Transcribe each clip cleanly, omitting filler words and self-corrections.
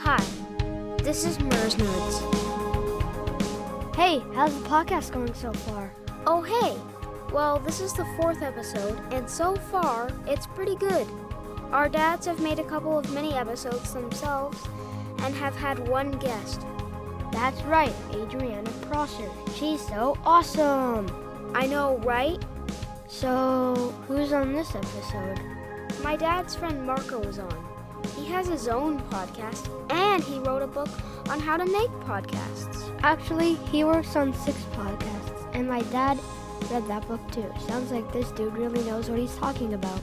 Hi, this is Mers Nerds. Hey, how's the podcast going so far? Oh hey, well this is the 4th episode, and so far it's pretty good. Our dads have made a couple of mini episodes themselves, and have had one guest. That's right, Adriana Prosser. She's so awesome. I know, right? So, who's on this episode? My dad's friend Marco is on. He has his own podcast, and he wrote a book on how to make podcasts. Actually, he works on 6 podcasts, and my dad read that book too. Sounds like this dude really knows what he's talking about.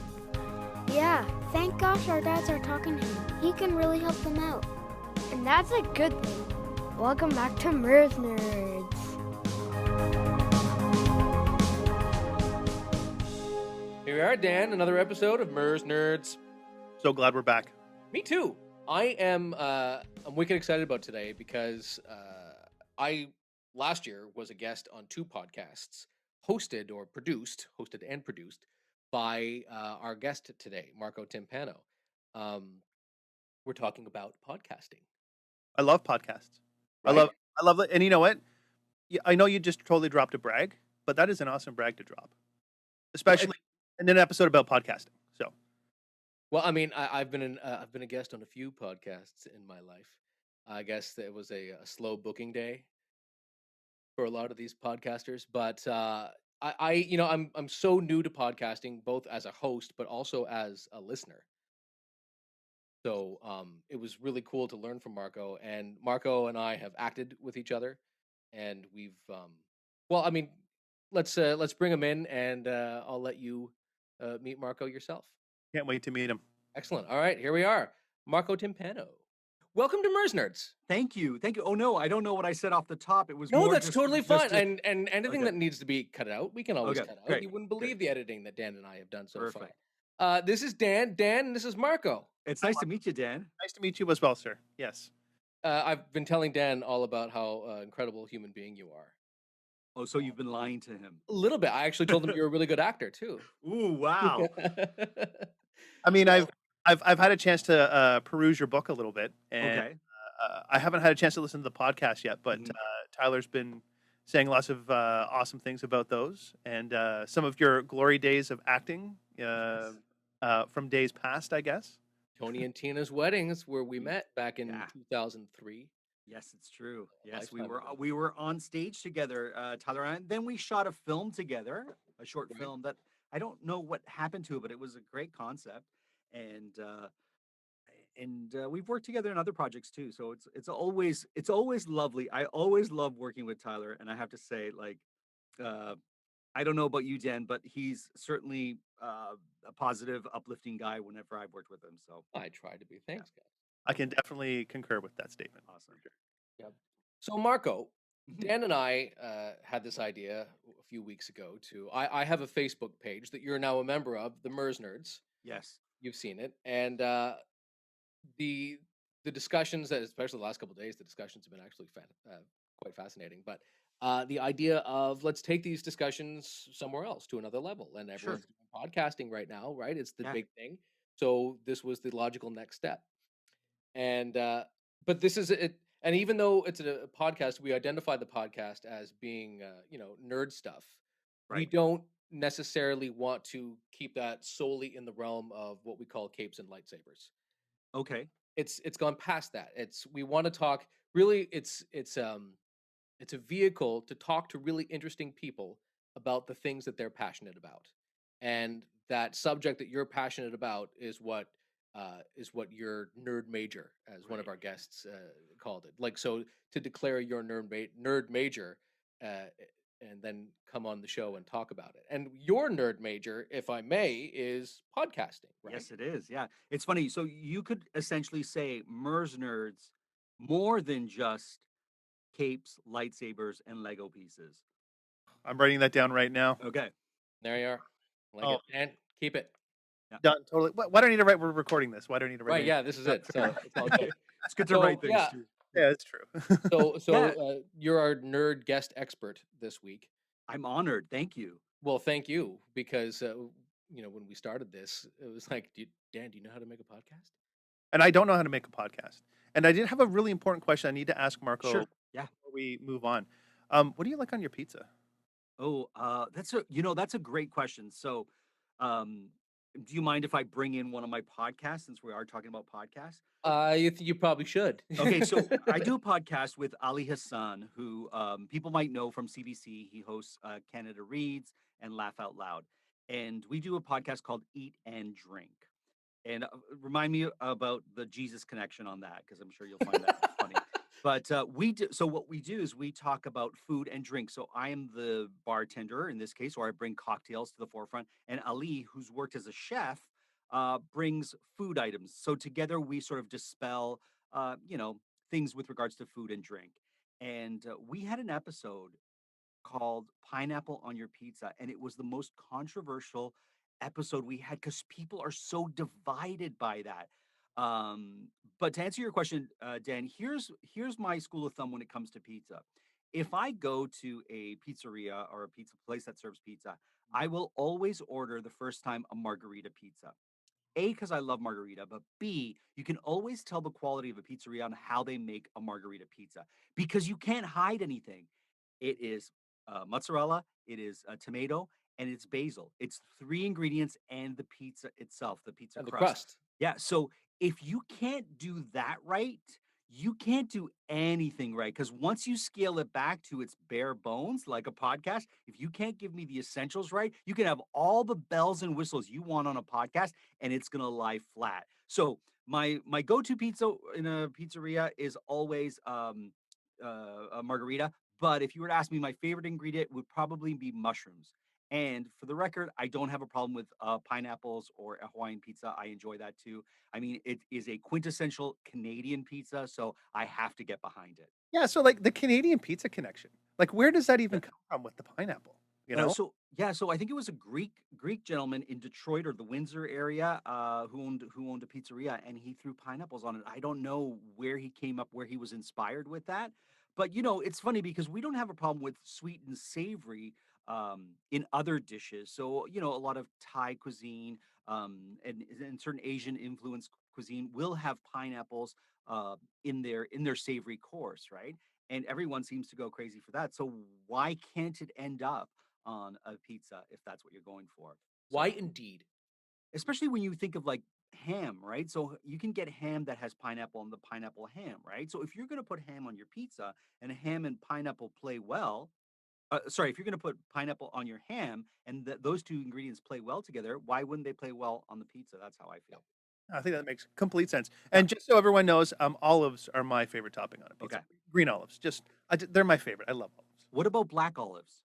Yeah, thank gosh our dads are talking to him. He can really help them out. And that's a good thing. Welcome back to Mers Nerds. Here we are, Dan, another episode of Mers Nerds. So glad we're back. Me too. I'm wicked excited about today because I last year was a guest on 2 podcasts hosted and produced by our guest today, Marco Timpano. We're talking about podcasting. I love podcasts. Right? I love it. And you know what? I know you just totally dropped a brag, but that is an awesome brag to drop, especially in an episode about podcasting. So, Well, I mean, I've been a guest on a few podcasts in my life. I guess it was a slow booking day for a lot of these podcasters, but I'm so new to podcasting, both as a host but also as a listener. So it was really cool to learn from Marco, and Marco and I have acted with each other, and we've let's bring him in, and I'll let you meet Marco yourself. can't wait to meet him. Excellent. All right, here we are. Marco Timpano. Welcome to Mers Nerds. Thank you. Oh no, I don't know what I said off the top. It was No, more that's just- totally just fine. to- And anything Okay. that needs to be cut out, we can always Okay, cut out. great, You wouldn't believe the editing that Dan and I have done so Perfect. far. This is Dan, and this is Marco. It's nice to meet you, Dan. Nice to meet you as well, sir. Yes. I've been telling Dan all about how incredible human being you are. Oh, so you've been lying to him. A little bit. I actually told him you're a really good actor too. Ooh, wow. I mean, I've had a chance to peruse your book a little bit, and Okay. I haven't had a chance to listen to the podcast yet. But Mhm. Tyler's been saying lots of awesome things about those, and some of your glory days of acting Yes. from days past, I guess. Tony and Tina's weddings, where we met back in Yeah. 2003. Yes, it's true. A Yes, lifetime ago. we were on stage together, Tyler and I. Then we shot a film together, a short Right. film that I don't know what happened to it, but it was a great concept. And we've worked together in other projects too. So it's always lovely. I always love working with Tyler, and I have to say, like, I don't know about you, Dan, but he's certainly a positive, uplifting guy whenever I've worked with him. So I tried to be. Thanks, guys. I can definitely concur with that statement. awesome. So Marco, Mhm. Dan and I had this idea a few weeks ago to. I have a Facebook page that you're now a member of, the Mers Nerds. Yes. You've seen it, and the discussions that, especially the last couple of days, the discussions have been actually quite fascinating. But the idea of let's take these discussions somewhere else to another level, and Sure. everyone's doing podcasting right now, right? It's the Yeah. big thing. So this was the logical next step, and but this is it. And even though it's a podcast, we identify the podcast as being nerd stuff. We Right. don't necessarily want to keep that solely in the realm of what we call capes and lightsabers. Okay. It's gone past that. We want to talk really it's a vehicle to talk to really interesting people about the things that they're passionate about. And that subject that you're passionate about is what your nerd major, as one of Right. our guests called it. Like, so to declare your nerd major uh, and then come on the show and talk about it. And your nerd major, if I may, is podcasting, right? Yes, it is. Yeah. It's funny. So you could essentially say Mers Nerds more than just capes, lightsabers, and Lego pieces. I'm writing that down right now. Okay. There you are. Like Oh. it. And keep it. Done. Totally. Why do I need to write? We're recording this. Why do I need to write? Right, anything? yeah, this is it. So it's all good. It's good to So, write things yeah. too. Yeah, it's true. So you're our nerd guest expert this week. I'm honored. Thank you. Well, thank you, because when we started this, it was like, Dan, do you know how to make a podcast? And I don't know how to make a podcast. And I did have a really important question I need to ask Marco Sure. Yeah. before we move on. What do you like on your pizza? Oh, that's a great question. So, um, do you mind if I bring in one of my podcasts since we are talking about podcasts? You probably should. Okay, so I do a podcast with Ali Hassan, who people might know from CBC. He hosts Canada Reads and Laugh Out Loud, and we do a podcast called Eat and Drink. And remind me about the Jesus connection on that, because I'm sure you'll find that funny. But we do. So what we do is we talk about food and drink. So I am the bartender in this case, or I bring cocktails to the forefront, and Ali, who's worked as a chef, brings food items. So together we sort of dispel, you know, things with regards to food and drink. And we had an episode called Pineapple on Your Pizza, and it was the most controversial episode we had because people are so divided by that. But to answer your question, Dan, here's my school of thumb when it comes to pizza. If I go to a pizzeria or a pizza place that serves pizza, I will always order the first time a margarita pizza. A, because I love margarita, but B, you can always tell the quality of a pizzeria on how they make a margarita pizza because you can't hide anything. It is mozzarella, it is tomato, and it's basil. It's three ingredients and the pizza itself, the pizza And the crust. crust. Yeah. So if you can't do that right, you can't do anything right. Because once you scale it back to its bare bones, like a podcast, if you can't give me the essentials right, you can have all the bells and whistles you want on a podcast, and it's gonna lie flat. So my go-to pizza in a pizzeria is always a margarita. But if you were to ask me, my favorite ingredient would probably be mushrooms. And for the record, I don't have a problem with pineapples or a Hawaiian pizza. I enjoy that too. I mean, it is a quintessential Canadian pizza, so I have to get behind it. Yeah, so like the Canadian pizza connection, like where does that even come from with the pineapple? You know? So I think it was a Greek gentleman in Detroit or the Windsor area who owned a pizzeria, and he threw pineapples on it. I don't know where he was inspired with that, but it's funny because we don't have a problem with sweet and savory in other dishes. So a lot of Thai cuisine and certain Asian influenced cuisine will have pineapples in their savory course, right? And everyone seems to go crazy for that. So why can't it end up on a pizza if that's what you're going for? Why So, indeed? especially when you think of like ham, right? So you can get ham that has pineapple on the pineapple ham, right? So if you're going to put ham on your pizza and ham and pineapple play well, sorry, if you're going to put pineapple on your ham and those two ingredients play well together, why wouldn't they play well on the pizza? That's how I Yeah. feel. I think that makes complete sense. Yeah. And just so everyone knows, olives are my favorite topping on a pizza. Okay. Green olives, they're my favorite. I love olives. What about black olives?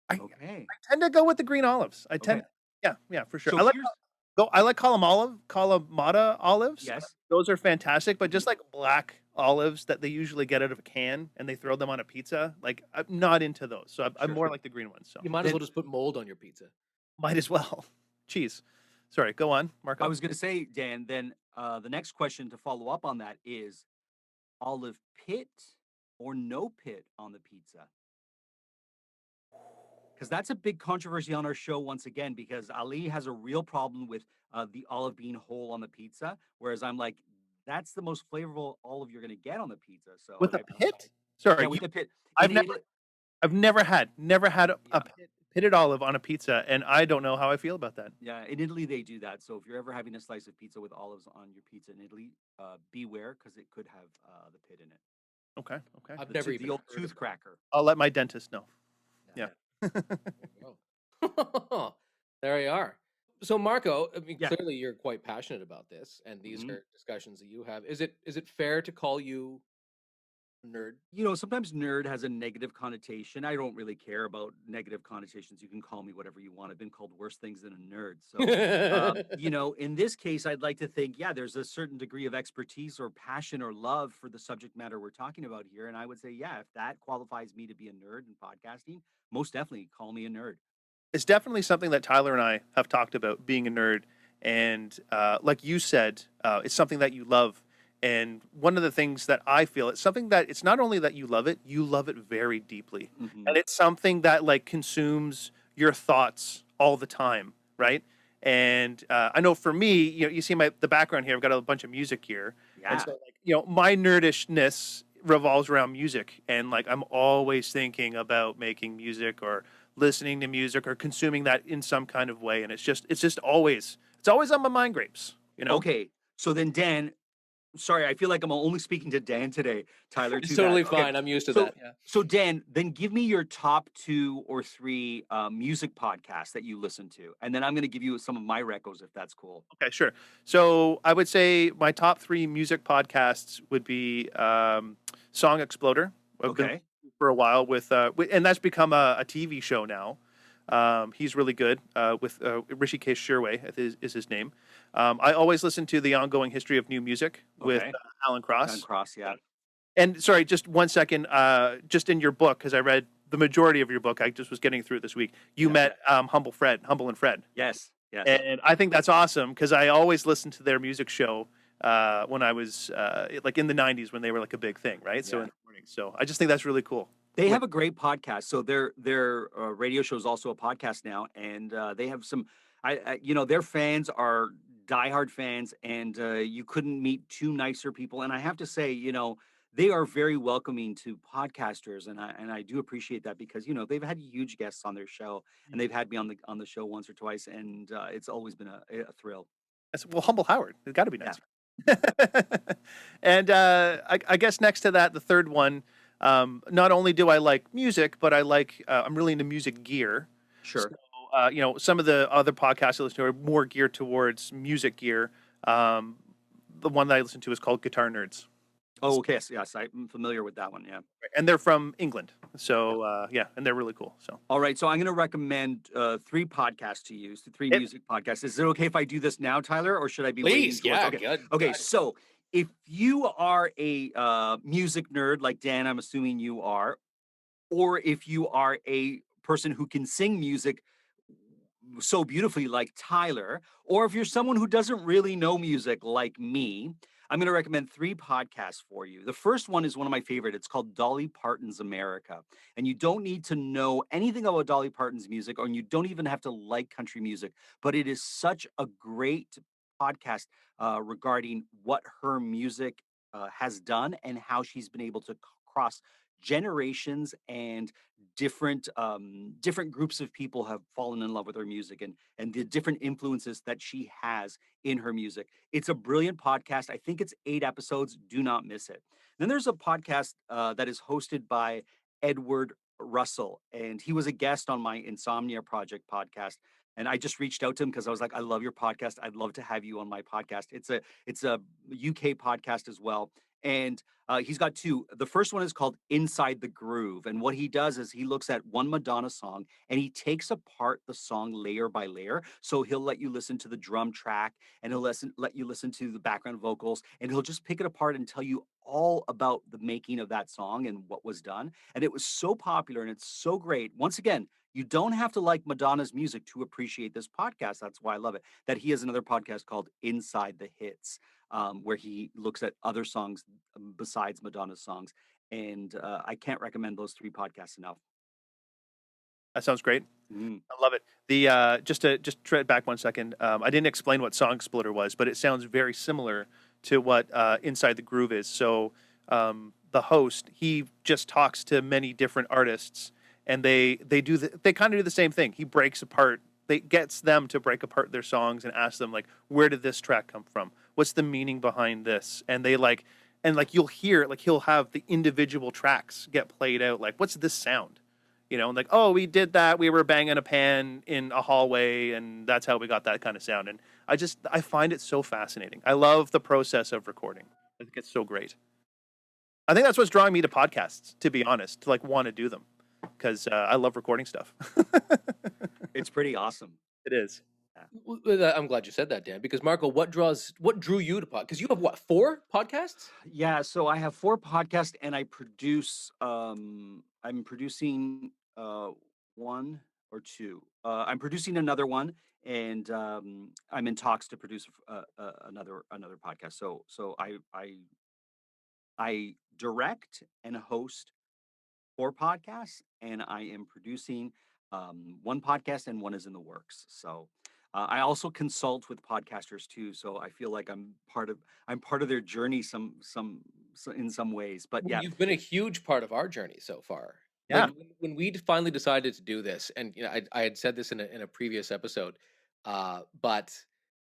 I Okay. tend to go with the green olives. Okay. Yeah, for sure. So I like here's I like Kalamata olives. yes. Those are fantastic, but Mhm. just like black olives that they usually get out of a can and they throw them on a pizza, like I'm not into those. So I'm Sure. more like the green ones. So You might as Then well just put mold on your pizza. might as well. Cheese. Sorry, go on, I Marco. was going to say, Dan, then the next question to follow up on that is olive pit or no pit on the pizza? Because that's a big controversy on our show once again, because Ali has a real problem with the olive bean hole on the pizza, whereas I'm like, that's the most flavorful olive you're going to get on the pizza. So With a pit? Sorry, yeah, with the pit. I've In never Italy, I've never had a yeah, pitted olive on a pizza, and I don't know how I feel about that. yeah, in Italy they do that. So if you're ever having a slice of pizza with olives on your pizza in Italy, beware because it could have the pit in it. Okay, okay. I've The, never the even old heard tooth of that. cracker. I'll let my dentist know. Yeah. There you go. There you are. So Marco, I mean, Yeah. clearly you're quite passionate about this, and these Mhm. are discussions that you have. Is it fair to call you a nerd? Sometimes nerd has a negative connotation. I don't really care about negative connotations. You can call me whatever you want. I've been called worse things than a nerd. So, in this case, I'd like to think, yeah, there's a certain degree of expertise or passion or love for the subject matter we're talking about here. And I would say, yeah, if that qualifies me to be a nerd in podcasting, most definitely call me a nerd. It's definitely something that Tyler and I have talked about being a nerd, and like you said, it's something that you love. And one of the things that I feel, it's something that it's not only that you love it very deeply, Mhm. and it's something that like consumes your thoughts all the time, right? And I know for me, you see the background here. I've got a bunch of music here, and Yeah. so like my nerdishness revolves around music, and like I'm always thinking about making music or listening to music or consuming that in some kind of way, and it's just always on my mind grapes. Okay. So then, Dan, sorry, I feel like I'm only speaking to Dan today, Tyler, It's to that. totally Okay. fine. I'm used to So that. Yeah. so Dan, then give me your top 2 or 3 music podcasts that you listen to. And then I'm gonna give you some of my recos if that's cool. Okay, sure. So I would say my top three music podcasts would be Song Exploder. I've been Okay. for a while and that's become a TV show now. He's really good with Rishikesh Shirway is his name. I always listen to the ongoing history of new music with Okay. Alan Gun Cross. Cross, yeah. And sorry, just 1 second. Just in your book, because I read the majority of your book, I just was getting through it this week. You Yeah. met Humble and Fred. Yes. Yes. And I think that's awesome because I always listened to their music show when I was like in the '90s when they were like a big thing, right? So Yeah. in the morning. So I just think that's really cool. They With- have a great podcast. So their radio show is also a podcast now, and they have some. Their fans are diehard fans, and you couldn't meet two nicer people. And I have to say, they are very welcoming to podcasters, and I do appreciate that because they've had huge guests on their show, and they've had me on the show once or twice, and it's always been a thrill. well, Humble Howard. It's got to be Yeah. nice. And I guess next to that, the third one. Not only do I like music, but I'm really into music gear. Sure. So, some of the other podcasts I listen to are more geared towards music gear. The one that I listen to is called Guitar Nerds. Oh, okay. Yes, I'm familiar with that one. Yeah. And they're from England. So, and they're really cool. So, All right, so I'm going to recommend 3 podcasts to use, the 3 Yep. music podcasts. Is it okay if I do this now, Tyler, or should I be waiting? Please. Yeah. Okay. Good. Okay. God. So if you are a music nerd like Dan, I'm assuming you are, or if you are a person who can sing music so beautifully like Tyler, or if you're someone who doesn't really know music like me, I'm going to recommend 3 podcasts for you. The first one is one of my favorite. It's called Dolly Parton's America. And you don't need to know anything about Dolly Parton's music, or you don't even have to like country music, but it is such a great podcast regarding what her music has done and how she's been able to cross generations and different groups of people have fallen in love with her music and the different influences that she has in her music. It's a brilliant podcast. I think it's 8 episodes. Do not miss it. Then there's a podcast that is hosted by Edward Russell, and he was a guest on my Insomnia Project podcast. And I just reached out to him because I was like, I love your podcast. I'd love to have you on my podcast. It's a UK podcast as well. And he's got 2. The first one is called Inside the Groove. And what he does is he looks at one Madonna song and he takes apart the song layer by layer. So he'll let you listen to the drum track and he'll let you listen to the background vocals and he'll just pick it apart and tell you all about the making of that song and what was done. And it was so popular and it's so great. Once again, you don't have to like Madonna's music to appreciate this podcast. That's why I love it. That he has another podcast called Inside the Hits, where he looks at other songs besides Madonna's songs. And I can't recommend those 3 podcasts enough. that sounds great. Mm. I love it. The just tread back 1 second. I didn't explain what Song Splitter was, but it sounds very similar to what Inside the Groove is. So the host, he just talks to many different artists, and they kind of do the same thing. He breaks apart. They gets them to break apart their songs and ask them like, where did this track come from? What's the meaning behind this? And you'll hear like he'll have the individual tracks get played out. Like, what's this sound? And like, oh, we did that. We were banging a pan in a hallway, and that's how we got that kind of sound. And I find it so fascinating. I love the process of recording. I think it's so great. I think that's what's drawing me to podcasts, to be honest, to like want to do them, because I love recording stuff. It's pretty awesome. It is. I'm glad you said that, Dan, because Marco, what drew you to pod? Because you have what, 4 podcasts? Yeah, so I have 4 podcasts and I produce I'm producing 1 or 2. I'm producing another one and I'm in talks to produce another podcast. So I direct and host 4 podcasts and I am producing 1 podcast and one is in the works. So I also consult with podcasters too, so I feel like I'm part of their journey in some ways. But Well, yeah, you've been a huge part of our journey so far. Like Yeah. when we finally decided to do this, and I had said this in a previous episode, but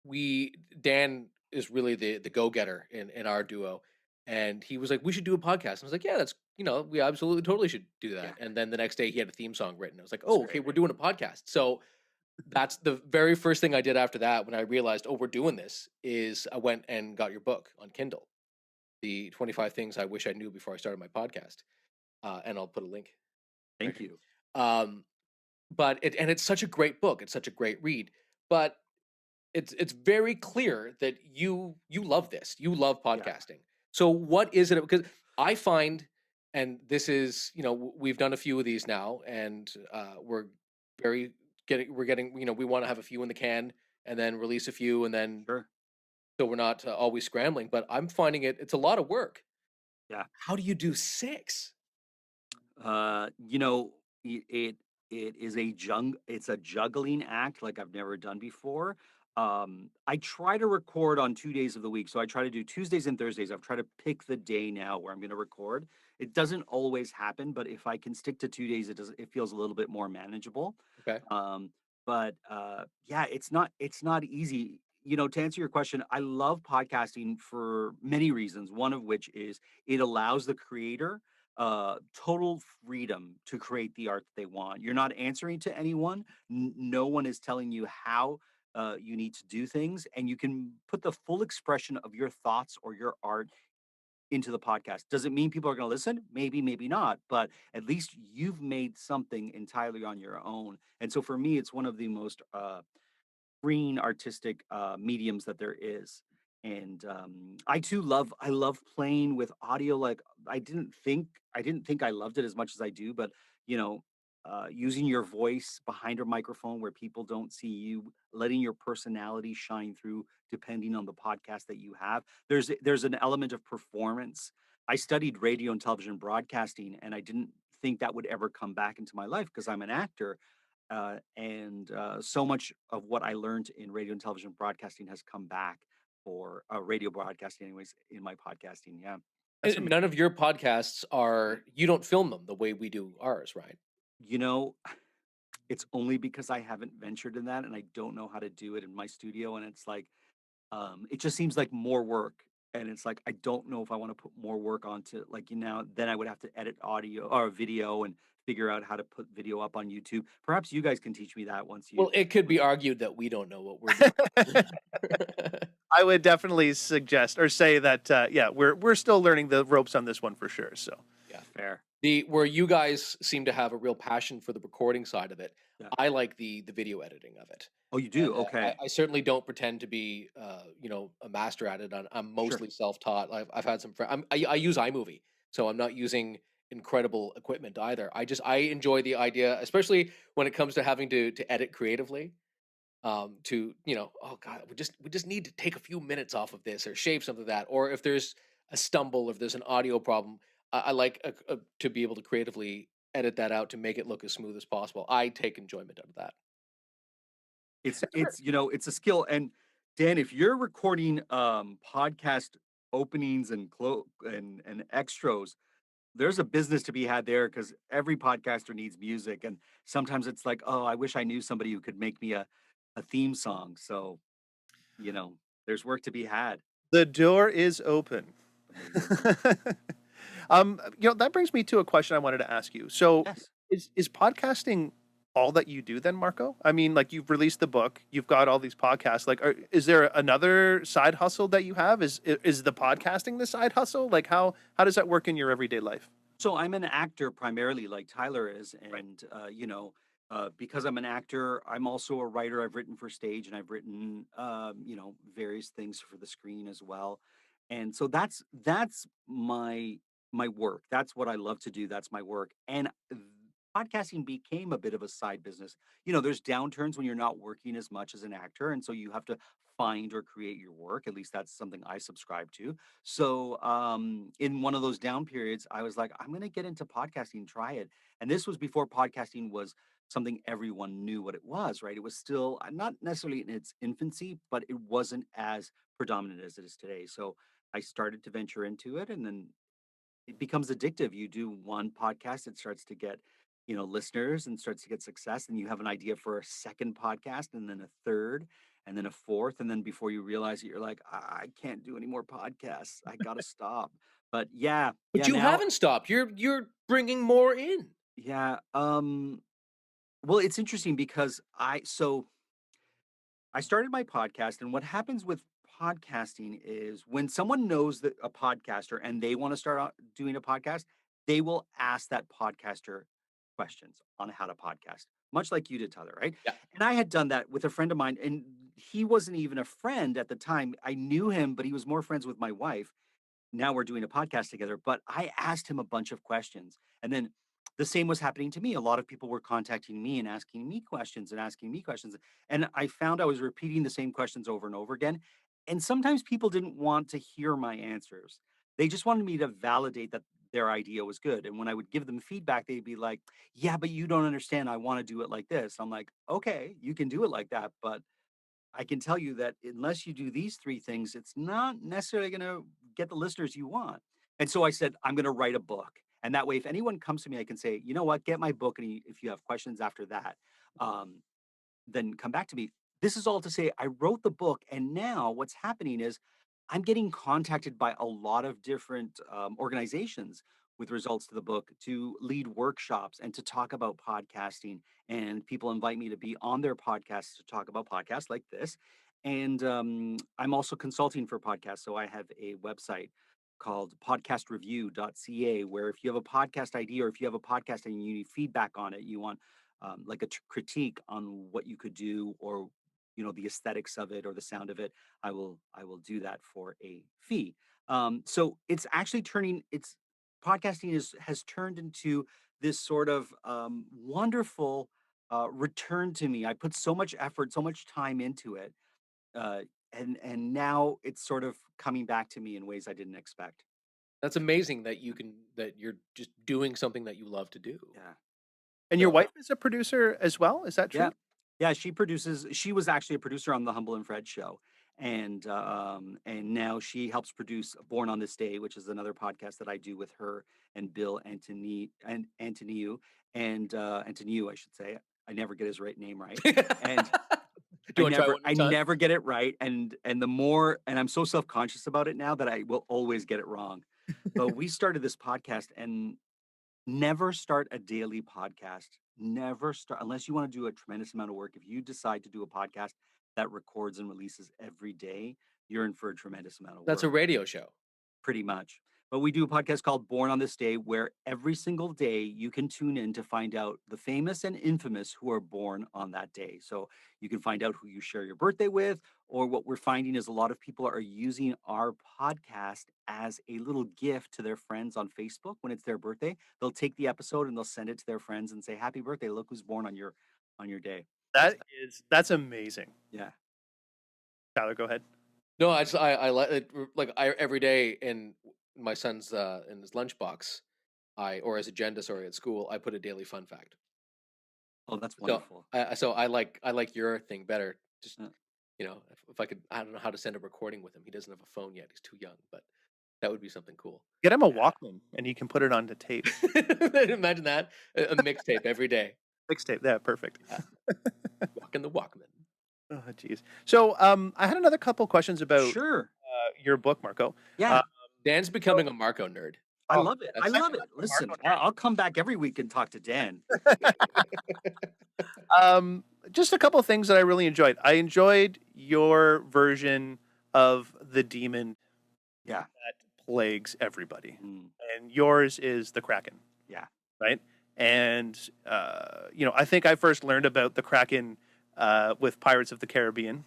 we Dan is really the go getter in our duo, and he was like, we should do a podcast. I was like, yeah, that's we absolutely totally should do yeah, that. And then the next day he had a theme song written. I was like, that's oh, okay, great. we're doing a podcast. So that's the very first thing I did after that when I realized, oh, we're doing this, is I went and got your book on Kindle, the 25 things I wish I knew before I started my podcast. And I'll put a link right Thank here. you. Um, but it's such a great book. It's such a great read. But it's very clear that you love this. You love Yeah, podcasting. So what is it? Because I find, and this is we've done a few of these now, and we're very getting we want to have a few in the can, and then release a few, and then sure. so we're not always scrambling. But I'm finding it's a lot of work. Yeah. How do you do six? You know, it is it's a juggling act like I've never done before. I try to record on 2 days of the week. So I try to do Tuesdays and Thursdays. I've tried to pick the day now where I'm going to record. It doesn't always happen, but if I can stick to 2 days, it feels a little bit more manageable. Okay. Um, but yeah, it's not easy. You know, to answer your question, I love podcasting for many reasons. One of which is it allows the creator total freedom to create the art that they want. You're not answering to anyone. No one is telling you how you need to do things, and you can put the full expression of your thoughts or your art into the podcast. Does it mean people are going to listen? Maybe, maybe not, but at least you've made something entirely on your own. And so for me, it's one of the most freeing artistic mediums that there is. And I love playing with audio. Like I didn't think I loved it as much as I do, but you know, using your voice behind a microphone where people don't see you, letting your personality shine through, depending on the podcast that you have. There's an element of performance. I studied radio and television broadcasting, and I didn't think that would ever come back into my life because I'm an actor, and so much of what I learned in radio and television broadcasting has come back for radio broadcasting, anyways, in my podcasting. Yeah. That's And amazing. none of your podcasts are you don't film them the way we do ours, right? You know, it's only because I haven't ventured in that and I don't know how to do it in my studio. And it's like, it just seems like more work. And it's like, I don't know if I want to put more work onto, like, then I would have to edit audio or video and figure out how to put video up on YouTube. Perhaps you guys can teach me that once you. Well, it could be argued that we don't know what we're doing. I would definitely suggest or say that yeah, we're still learning the ropes on this one for sure. So Yeah. Fair. The where you guys seem to have a real passion for the recording side of it. Yeah. I like the video editing of it. Oh, you do? And Okay. I certainly don't pretend to be a master at it. I'm Sure. mostly self-taught. I've had some friends. I use iMovie, so I'm not using incredible equipment either. I enjoy the idea, especially when it comes to having to edit creatively. To oh god, we just need to take a few minutes off of this or shave something of that, or if there's a stumble, if there's an audio problem, I like to be able to creatively edit that out to make it look as smooth as possible. I take enjoyment out of that. It's a skill. And Dan, if you're recording podcast openings and and extras, there's a business to be had there because every podcaster needs music. And sometimes it's like, oh, I wish I knew somebody who could make me a theme song. So, there's work to be had. the door is open. Amazing. That brings me to a question I wanted to ask you. So, Yes. is podcasting all that you do then, Marco? I mean, like you've released the book, you've got all these podcasts. Like, is there another side hustle that you have? Is the podcasting the side hustle? Like, how does that work in your everyday life? So I'm an actor primarily, like Tyler is, Right. and because I'm an actor, I'm also a writer. I've written for stage, and I've written, various things for the screen as well. And so that's my work. That's what I love to do. That's my work. And podcasting became a bit of a side business. There's downturns when you're not working as much as an actor, and so you have to find or create your work. At least that's something I subscribe to. So, in one of those down periods, I was like, I'm going to get into podcasting, try it. And this was before podcasting was something everyone knew what it was, right? It was still not necessarily in its infancy, but it wasn't as predominant as it is today. So I started to venture into it, and then it becomes addictive. You do one podcast, it starts to get, listeners and starts to get success. And you have an idea for a second podcast, and then a third, and then a fourth. And then before you realize it, you're like, I can't do any more podcasts. I got to stop. But yeah, But you now, haven't stopped. You're bringing more in. yeah. Well, it's interesting because I started my podcast, and what happens with podcasting is when someone knows that a podcaster and they want to start doing a podcast, they will ask that podcaster questions on how to podcast, much like you did, Tyler, right? Yeah. And I had done that with a friend of mine, and he wasn't even a friend at the time. I knew him, but he was more friends with my wife. Now we're doing a podcast together, but I asked him a bunch of questions. And then the same was happening to me. A lot of people were contacting me and asking me questions and asking me questions. And I found I was repeating the same questions over and over again. And sometimes people didn't want to hear my answers. They just wanted me to validate that their idea was good. And when I would give them feedback, they'd be like, yeah, but you don't understand. I want to do it like this. I'm like, okay, you can do it like that. But I can tell you that unless you do these three things, it's not necessarily going to get the listeners you want. And so I said, I'm going to write a book. And that way, if anyone comes to me, I can say, you know what, get my book. And if you have questions after that, um, then come back to me. This is all to say, I wrote the book. And now what's happening is I'm getting contacted by a lot of different organizations with results to the book to lead workshops and to talk about podcasting. And people invite me to be on their podcasts to talk about podcasts like this. And I'm also consulting for podcasts. So I have a website called podcastreview.ca, where if you have a podcast idea or if you have a podcast and you need feedback on it, you want like a critique on what you could do, or the aesthetics of it or the sound of it, I will do that for a fee. So it's actually it's podcasting has turned into this sort of wonderful return to me. I put so much effort, so much time into it, uh, and now it's sort of coming back to me in ways I didn't expect. That's amazing that you're just doing something that you love to do. Yeah. And your So, wife is a producer as well? Is that true? Yeah. Yeah, she was actually a producer on the Humble and Fred show. And now she helps produce Born on This Day, which is another podcast that I do with her and Bill Antoniou, I should say. I never get his name right. And do you want to try one I more time? never get it right. And I'm so self-conscious about it now that I will always get it wrong. But we started this podcast, and never start a daily podcast. Never start unless you want to do a tremendous amount of work. If you decide to do a podcast that records and releases every day, you're in for a tremendous amount of That's a work, radio show. pretty much. But we do a podcast called Born on This Day, where every single day you can tune in to find out the famous and infamous who are born on that day. So you can find out who you share your birthday with, or what we're finding is a lot of people are using our podcast as a little gift to their friends on Facebook when it's their birthday. They'll take the episode and they'll send it to their friends and say, "Happy birthday! Look who's born on your day." That's amazing. Yeah. Tyler, go ahead. No, I like it. Like every day in my son's in his lunchbox, or as agenda, sorry, at school, I put a daily fun fact. Oh, that's So wonderful. I like your thing better. Just Yeah. if I could, I don't know how to send a recording with him. He doesn't have a phone yet. He's too young, but that would be something cool. Get him a Walkman and he can put it onto tape. Imagine that, a mixtape every day. Mixtape. Yeah, perfect. Walking the Walkman. Oh, geez. So I had another couple questions about Sure. your book, Marco. Yeah. Dan's becoming a Marco nerd. I Oh, love it. I that's- love it. Listen, I'll come back every week and talk to Dan. Just a couple of things that I really enjoyed. I enjoyed your version of the demon Yeah. that plagues everybody. Mm, And yours is the Kraken. Yeah. Right? And, I think I first learned about the Kraken with Pirates of the Caribbean.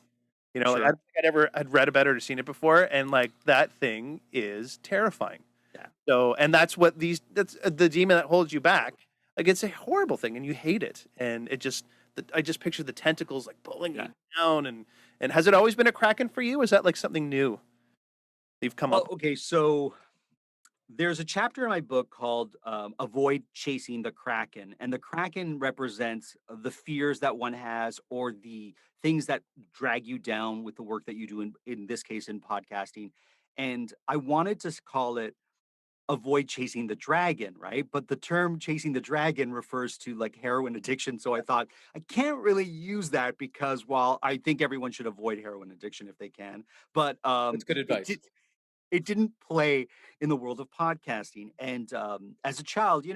I Sure. don't think I'd read about it or seen it before. And, that thing is terrifying. Yeah. So, and that's that's the demon that holds you back. It's a horrible thing and you hate it. And I just picture the tentacles pulling you down. And has it always been a Kraken for you? Is that something new you've come Well, up? okay, so There's a chapter in my book called Avoid Chasing the Kraken. And the Kraken represents the fears that one has or the things that drag you down with the work that you do, in this case, in podcasting. And I wanted to call it Avoid Chasing the Dragon, right? But the term chasing the dragon refers to like heroin addiction. So I thought I can't really use that because while I think everyone should avoid heroin addiction if they can, but That's good it advice. it didn't play in the world of podcasting. And as a child,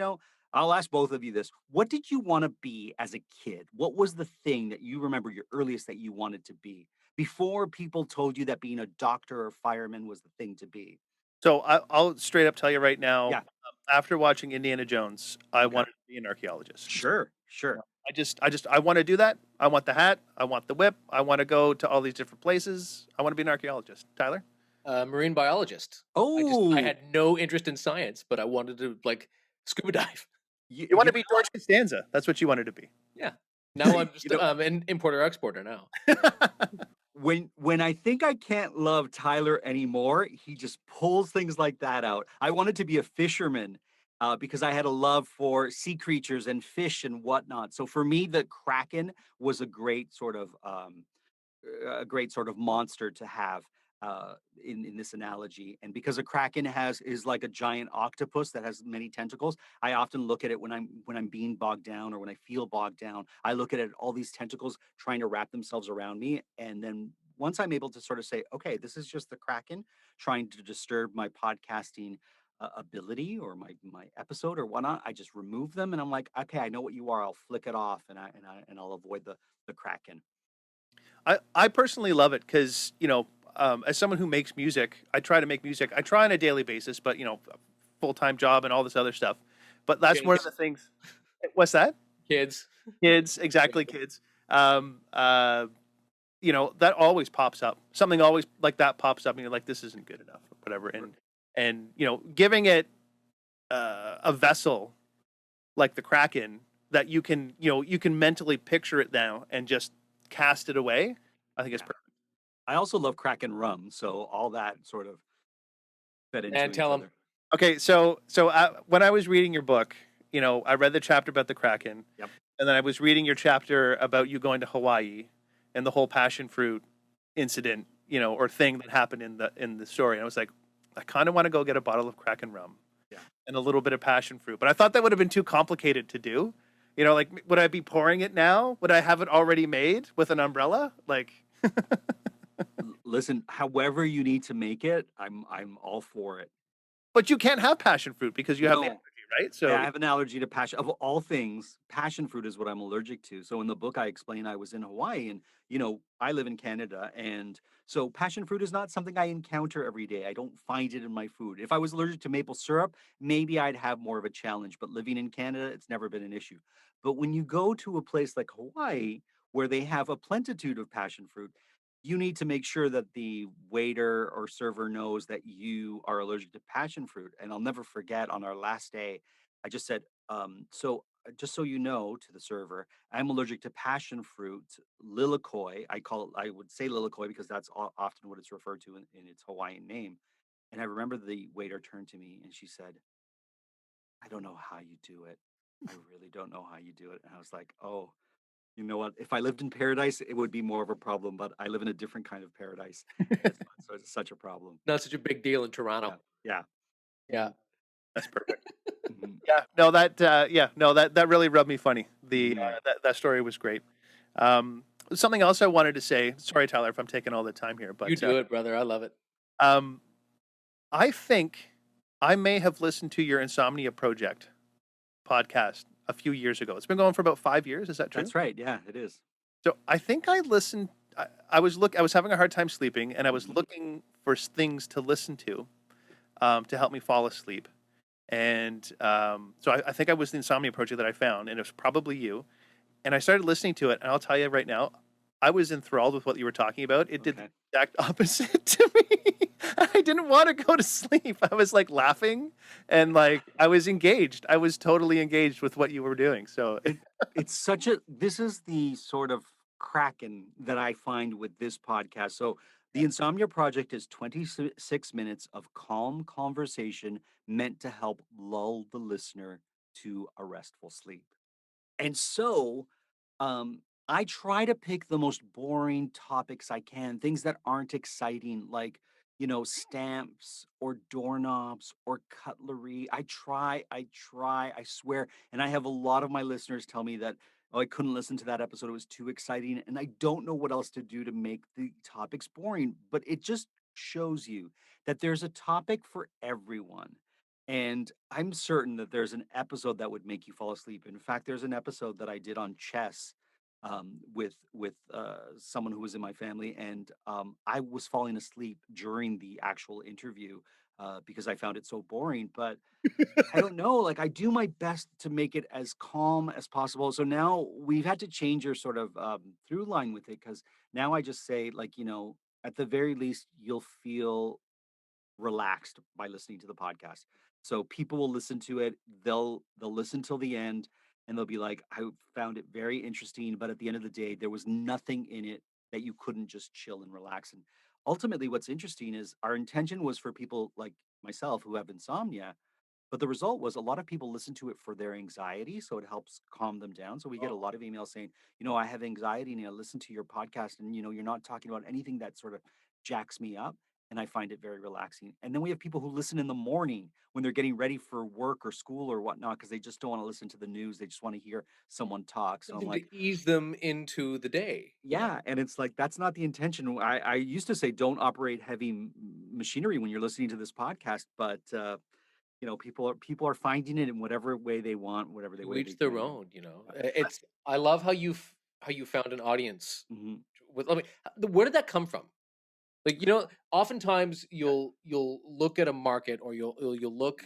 I'll ask both of you this. What did you want to be as a kid? What was the thing that you remember your earliest that you wanted to be before people told you that being a doctor or fireman was the thing to be? So I'll straight up tell you right now, Yeah. after watching Indiana Jones, I Okay. wanted to be an archaeologist. Sure. I want to do that. I want the hat. I want the whip. I want to go to all these different places. I want to be an archaeologist. Tyler? Marine biologist. Oh, I had no interest in science, but I wanted to like scuba dive. You want to be George Costanza. That's what you wanted to be. Yeah. Now I'm just an importer exporter now. when I think I can't love Tyler anymore, he just pulls things like that out. I wanted to be a fisherman because I had a love for sea creatures and fish and whatnot. So for me, the Kraken was a great sort of monster to have in this analogy. And because a kraken is like a giant octopus that has many tentacles, I often look at it when I'm being bogged down or when I feel bogged down. I look at it, all these tentacles trying to wrap themselves around me, and then once I'm able to sort of say, okay, this is just the kraken trying to disturb my podcasting ability or my episode or whatnot, I just remove them, and I'm like, okay, I know what you are. I'll flick it off, and I'll avoid the kraken. I personally love it because, as someone who makes music, I try to make music. I try on a daily basis, but, full-time job and all this other stuff. But that's one of the things. What's that? Kids. Kids, exactly, kids. That always pops up. Something always like that pops up, and you're like, this isn't good enough, or whatever. And giving it a vessel like the Kraken that you can mentally picture it now and just cast it away, I think it's perfect. I also love Kraken rum, so all that sort of fed into And each tell 'em. other. Okay, so when I was reading your book, I read the chapter about the Kraken, Yep. and then I was reading your chapter about you going to Hawaii and the whole passion fruit incident, or thing that happened in the story. And I was like, I kind of want to go get a bottle of Kraken rum, and a little bit of passion fruit, but I thought that would have been too complicated to do. Like, would I be pouring it now? Would I have it already made with an umbrella? Like, Listen, however you need to make it, I'm all for it. but you can't have passion fruit because you have the No. allergy, right? So I have an allergy to passion. Of all things, passion fruit is what I'm allergic to. So in the book, I explain I was in Hawaii, and I live in Canada, and so passion fruit is not something I encounter every day. I don't find it in my food. If I was allergic to maple syrup, maybe I'd have more of a challenge. But living in Canada, it's never been an issue. But when you go to a place like Hawaii, where they have a plentitude of passion fruit, you need to make sure that the waiter or server knows that you are allergic to passion fruit. And I'll never forget on our last day, I just said, just so you know, to the server, I'm allergic to passion fruit, lilikoi. I would say lilikoi because that's often what it's referred to in its Hawaiian name. And I remember the waiter turned to me and she said, I don't know how you do it. I really don't know how you do it. And I was like, oh, you know what? If I lived in paradise, it would be more of a problem, but I live in a different kind of paradise. So it's such a problem. Not such a big deal in Toronto. Yeah. Yeah. that's perfect. Mhm. Yeah, no, that really rubbed me funny. That story was great. Something else I wanted to say. Sorry, Tyler, if I'm taking all the time here, but You do it, brother. I love it. I think I may have listened to your Insomnia Project podcast a few years ago. It's been going for about 5 years. Is that true? That's right. Yeah, it is. So I think I listened. I was having a hard time sleeping, and I was Mhm. looking for things to listen to help me fall asleep. And so I think I was the Insomnia Project that I found, and it was probably you. And I started listening to it, and I'll tell you right now, I was enthralled with what you were talking about. It did the Okay. exact opposite to me. I didn't want to go to sleep. I was like laughing, and like I was engaged. I was totally engaged with what you were doing. So This is the sort of Kraken that I find with this podcast. So The Insomnia Project is 26 minutes of calm conversation meant to help lull the listener to a restful sleep. And so, I try to pick the most boring topics I can, things that aren't exciting, like, stamps or doorknobs or cutlery. I swear. And I have a lot of my listeners tell me that, oh, I couldn't listen to that episode. It was too exciting. And I don't know what else to do to make the topics boring, but it just shows you that there's a topic for everyone. And I'm certain that there's an episode that would make you fall asleep. In fact, there's an episode that I did on chess with someone who was in my family, and I was falling asleep during the actual interview because I found it so boring. But I don't know, like I do my best to make it as calm as possible. So now we've had to change your sort of through line with it because now I just say, like, at the very least, you'll feel relaxed by listening to the podcast. So people will listen to it, they'll listen till the end and they'll be like, I found it very interesting, but at the end of the day, there was nothing in it that you couldn't just chill and relax. And ultimately what's interesting is our intention was for people like myself who have insomnia, but the result was a lot of people listen to it for their anxiety, so it helps calm them down. So we get a lot of emails saying, I have anxiety and I listen to your podcast and you're not talking about anything that sort of jacks me up and I find it very relaxing. And then we have people who listen in the morning when they're getting ready for work or school or whatnot because they just don't want to listen to the news. They just want to hear someone talk. So I'm Something like, to ease them into the day. yeah, and it's like that's not the intention. I used to say don't operate heavy machinery when you're listening to this podcast, but people are finding it in whatever way they want, whatever To way they each their can. own. It's I love how you found an audience Mhm. with. I mean, where did that come from? Like, oftentimes you'll look at a market or you'll look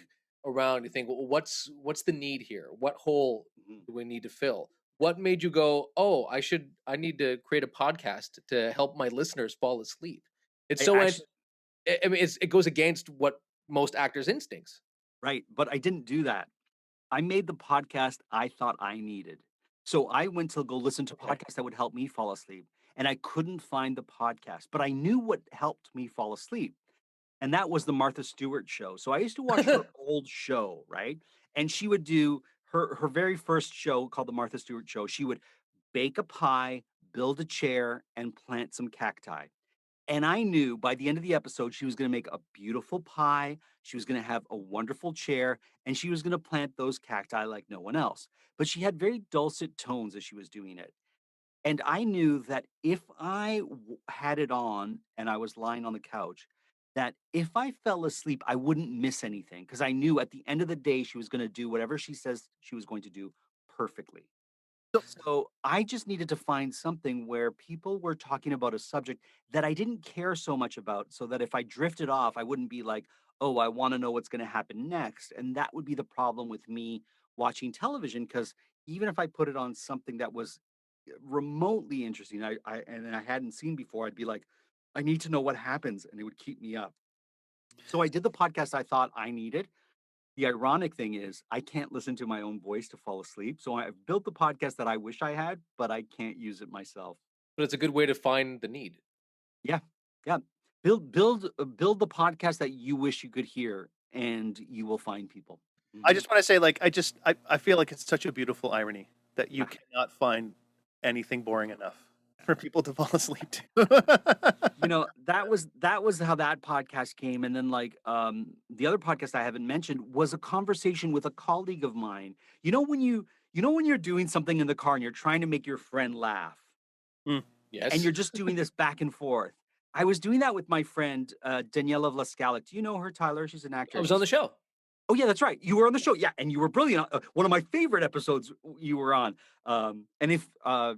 around and you think, well, what's the need here? What hole Mhm. do we need to fill? What made you go, oh, I need to create a podcast to help my listeners fall asleep? It's I so actually I mean, it goes against what most actors' instincts. Right, but I didn't do that. I made the podcast I thought I needed. So I went to go listen to Okay. podcasts that would help me fall asleep, and I couldn't find the podcast, but I knew what helped me fall asleep, and that was the Martha Stewart show. So I used to watch her old show, right? And she would do her very first show called the Martha Stewart show. She would bake a pie, build a chair, and plant some cacti. And I knew by the end of the episode, she was going to make a beautiful pie. She was going to have a wonderful chair, and she was going to plant those cacti like no one else. But she had very dulcet tones as she was doing it. And I knew that if had it on and I was lying on the couch, that if I fell asleep, I wouldn't miss anything because I knew at the end of the day, she was going to do whatever she says she was going to do perfectly. So I just needed to find something where people were talking about a subject that I didn't care so much about, so that if I drifted off, I wouldn't be like, oh, I want to know what's going to happen next. And that would be the problem with me watching television, because even if I put it on something that was remotely interesting, and I hadn't seen before, I'd be like, I need to know what happens, and it would keep me up. So I did the podcast I thought I needed. The ironic thing is I can't listen to my own voice to fall asleep. So I've built the podcast that I wish I had, but I can't use it myself. But it's a good way to find the need. Yeah. Yeah. Build the podcast that you wish you could hear and you will find people. I Mhm. just want to say, like, I feel like it's such a beautiful irony that you Yeah. cannot find anything boring enough for people to fall asleep to. That was how that podcast came. And then the other podcast I haven't mentioned was a conversation with a colleague of mine. When you're doing something in the car and you're trying to make your friend laugh and Yes. you're just doing this back and forth. I was doing that with my friend Daniela Vlaskalik. Do you know her, Tyler? She's an I actor. was on the show. Oh yeah, that's right. You were on the show. Yeah, and you were brilliant. One of my favorite episodes you were on. And if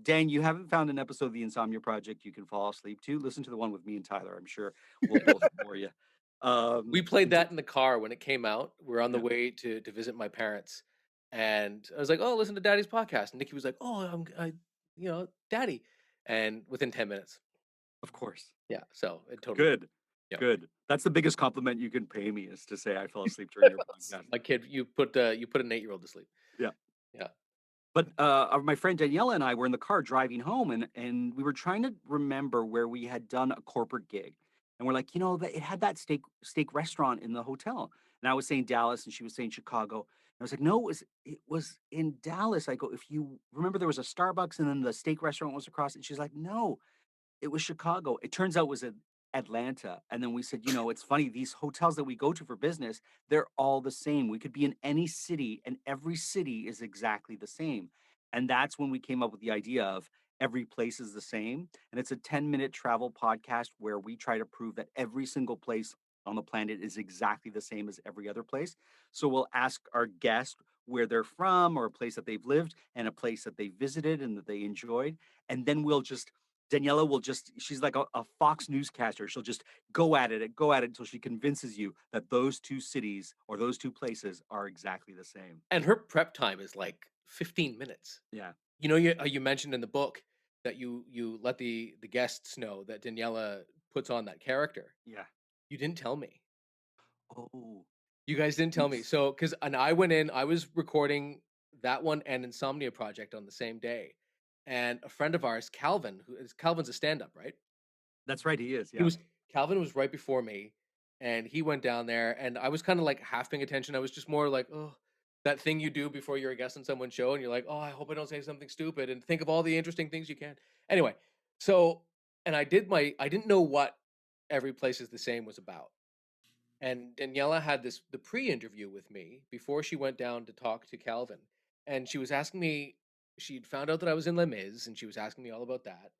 Dan, you haven't found an episode of the Insomnia Project you can fall asleep to, listen to the one with me and Tyler. I'm sure we'll both bore you. We played that in the car when it came out. We're on the Yeah. way to visit my parents, and I was like, "Oh, listen to Daddy's podcast." And Nikki was like, "Oh, Daddy," and within 10 minutes, Of course. yeah. So it totally, Good. yeah. Good. That's the biggest compliment you can pay me, is to say I fell asleep during your podcast. My kid, you put an 8-year-old to sleep. Yeah. Yeah. But my friend Daniela and I were in the car driving home, and we were trying to remember where we had done a corporate gig, and we're like, that it had that steak restaurant in the hotel, and I was saying Dallas, and she was saying Chicago, and I was like, no, it was in Dallas. I go, if you remember, there was a Starbucks, and then the steak restaurant was across, and she's like, no, it was Chicago. It turns out it was in Atlanta. And then we said, it's funny, these hotels that we go to for business, they're all the same. We could be in any city and every city is exactly the same. And that's when we came up with the idea of every place is the same. And it's a 10-minute travel podcast where we try to prove that every single place on the planet is exactly the same as every other place. So we'll ask our guest where they're from or a place that they've lived and a place that they visited and that they enjoyed. And then Daniela will she's like a Fox newscaster. She'll just go at it until she convinces you that those two cities or those two places are exactly the same. And her prep time is like 15 minutes. Yeah. You mentioned in the book that you let the guests know that Daniela puts on that character. Yeah. You didn't tell me. Oh. You guys didn't tell me. So, and I went in, I was recording that one and Insomnia Project on the same day. And a friend of ours, Calvin's a stand-up, right? That's right, he is. Yeah. Calvin was right before me, and he went down there, and I was kind of like half paying attention. I was just more like, oh, that thing you do before you're a guest on someone's show, and you're like, oh, I hope I don't say something stupid, and think of all the interesting things you can. Anyway, so, and I didn't know what Every Place is the Same was about. And Daniela had the pre-interview with me before she went down to talk to Calvin, and she was asking me. She'd found out that I was in Les Mis, and she was asking me all about that,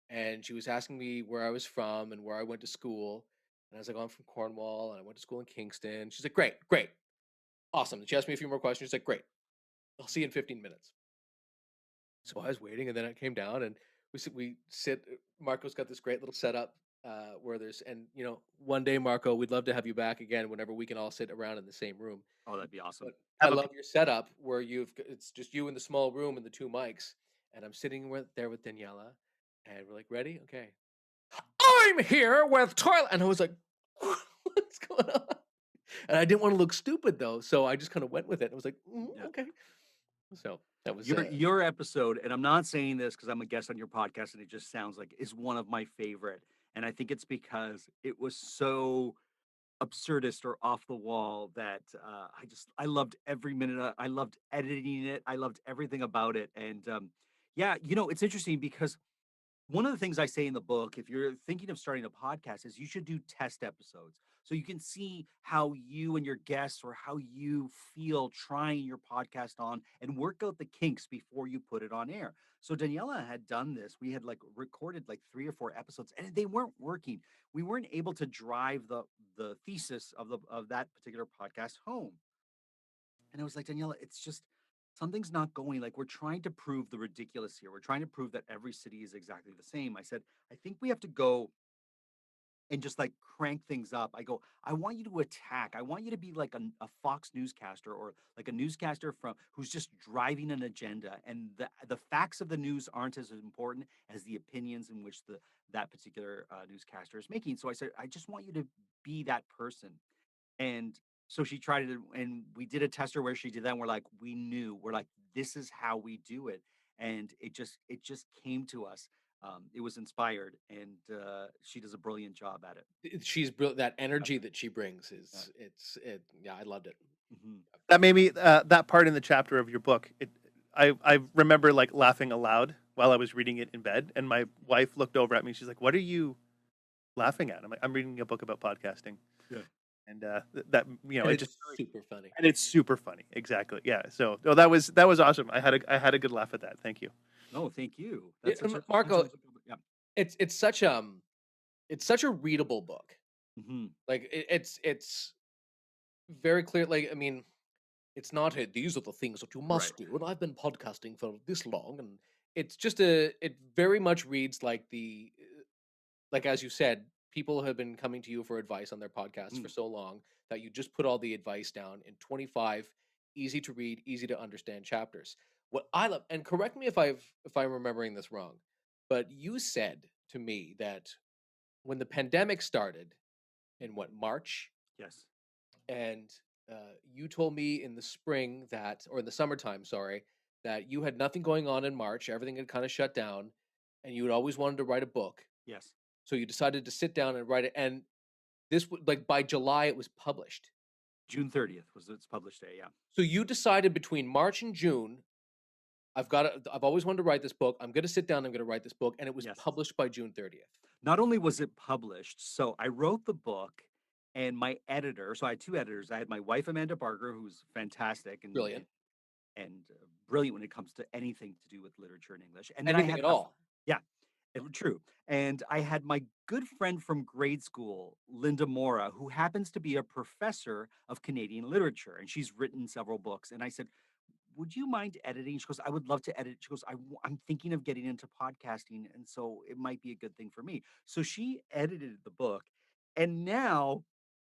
and she was asking me where I was from and where I went to school, and I was like, oh, I'm from Cornwall, and I went to school in Kingston. She's like, great, awesome. And she asked me a few more questions. She's like, great, I'll see you in 15 minutes. So I was waiting, and then I came down, and we sit. Marco's got this great little setup where one day, Marco, we'd love to have you back again whenever we can all sit around in the same room. Oh, that'd be awesome. But I love your setup where it's just you in the small room and the two mics, and I'm sitting there with Daniela, and we're like, ready? Okay. I'm here with toilet, and I was like, what's going on? And I didn't want to look stupid though, so I just kind of went with it. I was like, Yeah. okay. So that was your episode, and I'm not saying this because I'm a guest on your podcast, and it just sounds like is one of my favorite. And I think it's because it was so absurdist or off the wall that I loved every minute. I loved editing it. I loved everything about it. And yeah, it's interesting because one of the things I say in the book, if you're thinking of starting a podcast, is you should do test episodes. So you can see how you and your guests or how you feel trying your podcast on and work out the kinks before you put it on air. So Daniela had done this. We had like recorded like 3 or 4 episodes and they weren't working. We weren't able to drive the thesis of that particular podcast home. And I was like, Daniela, it's just something's not going. Like, we're trying to prove the ridiculous here. We're trying to prove that every city is exactly the same. I said, I think we have to go and just like crank things up. I go, I want you to attack. I want you to be like a Fox newscaster or like a newscaster from who's just driving an agenda. And the facts of the news aren't as important as the opinions in which that particular newscaster is making. So I said, I just want you to be that person. And so she tried it, and we did a tester where she did that. And we're like, this is how we do it. And it just came to us. It was inspired, and she does a brilliant job at it. She's brilliant. That energy that she brings I loved it. Mm-hmm. That made me that part in the chapter of your book. I remember like laughing aloud while I was reading it in bed, and my wife looked over at me. She's like, "What are you laughing at?" I'm like, "I'm reading a book about podcasting." Yeah. And that it's just super funny. And it's super funny. Exactly. Yeah. So that was awesome. I had a good laugh at that. Thank you. No, thank you. Marco. Yeah. It's such a readable book. Mm-hmm. Like it's very clear. Like, I mean, it's not these are the things that you must do. And I've been podcasting for this long, and it's just it very much reads like as you said, people have been coming to you for advice on their podcasts for so long that you just put all the advice down in 25 easy to read, easy to understand chapters. What I love, and correct me if I'm remembering this wrong, but you said to me that when the pandemic started in March? Yes. And you told me in the spring or in the summertime, sorry, that you had nothing going on in March. Everything had kind of shut down, and you had always wanted to write a book. Yes. So you decided to sit down and write it. And this would like by July it was published. June 30th was its published day. Yeah. So you decided between March and June, I've always wanted to write this book. I'm going to sit down. I'm going to write this book, and it was Yes. published by June 30th. Not only was it published, so I wrote the book, and my editor. So I had two editors. I had my wife Amanda Barker, who's fantastic and Brilliant. brilliant when it comes to anything to do with literature and English. And then I Anything had at all. yeah, true. And I had my good friend from grade school, Linda Mora, who happens to be a professor of Canadian literature, and she's written several books. And I said, would you mind editing? She goes, I would love to edit. She goes, I'm thinking of getting into podcasting, and so it might be a good thing for me. So she edited the book, and now